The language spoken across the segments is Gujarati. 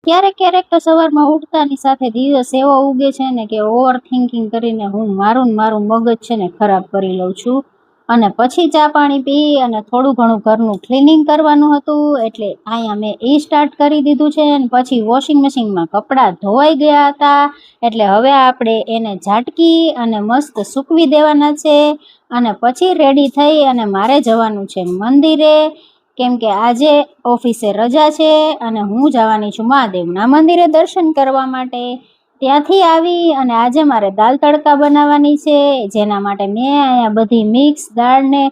ક્યારેક ક્યારેક તો સવારમાં ઉઠતાની સાથે દિવસ એવો ઉગે છે ને કે ઓવર થિંકિંગ કરીને હું મારું ને મારું મગજ છે ને ખરાબ કરી લઉં છું. અને પછી ચા પાણી પી અને થોડું ઘણું ઘરનું ક્લિનિંગ કરવાનું હતું એટલે અહીંયા મેં એ સ્ટાર્ટ કરી દીધું છે. અને પછી વોશિંગ મશીનમાં કપડાં ધોવાઈ ગયા હતા એટલે હવે આપણે એને ઝાટકી અને મસ્ત સૂકવી દેવાના છે. અને પછી રેડી થઈ અને મારે જવાનું છે મંદિરે, કેમ કે આજે ઓફિસે રજા છે અને હું જવાની છું મહાદેવના મંદિરે દર્શન કરવા માટે. ત્યાંથી આવી અને આજે મારે દાલ તડકા બનાવવાની છે, જેના માટે મેં અહીંયા બધી મિક્સ દાળને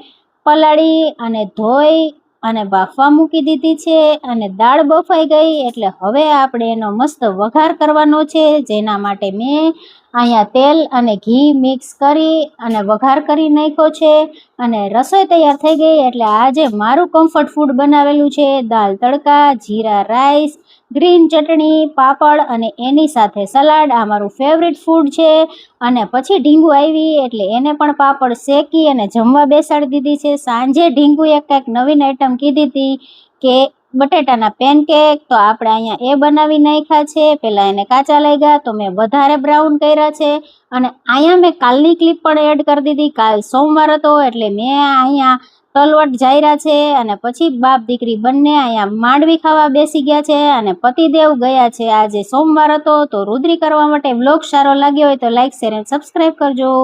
પલાળી અને ધોઈ અને બાફવા મૂકી દીધી છે. અને દાળ બફાઈ ગઈ એટલે હવે આપણે એનો મસ્ત વઘાર કરવાનો છે, જેના માટે મેં અહીંયા તેલ અને ઘી મિક્સ કરી અને વઘાર કરી નાખ્યો છે. અને રસોઈ તૈયાર થઈ ગઈ એટલે આજે મારું કમ્ફર્ટ ફૂડ બનાવેલું છે દાલ તડકા, જીરા રાઈસ, ગ્રીન ચટણી, પાપડ અને એની સાથે સલાડ. આ મારું ફેવરિટ ફૂડ છે. અને પછી ઢીંગુ આવી એટલે એને પણ પાપડ શેકી અને જમવા બેસાડી દીધી છે. સાંજે ઢીંગુએ કંઈક નવીન આઈટમ કીધી હતી કે બટેટાના પેનકેક, તો આપણે અહીંયા એ બનાવી નાખ્યા છે. પહેલાં એને કાચા લઈ ગયા તો મેં વધારે બ્રાઉન કર્યા છે. અને અહીંયા મેં કાલની ક્લિપ પણ એડ કરી દીધી. કાલ સોમવાર હતો એટલે મેં અહીંયા તલવટ જાયરા છે. અને પછી બાપ દીકરી બંને અહીંયા માંડવી ખાવા બેસી ગયા છે અને પતિદેવ ગયા છે. આજે સોમવાર હતો તો રુદ્રી કરવા માટે વ્લોગ સારો લાગ્યો હોય તો લાઈક, શેર અને સબસ્ક્રાઈબ કરજો.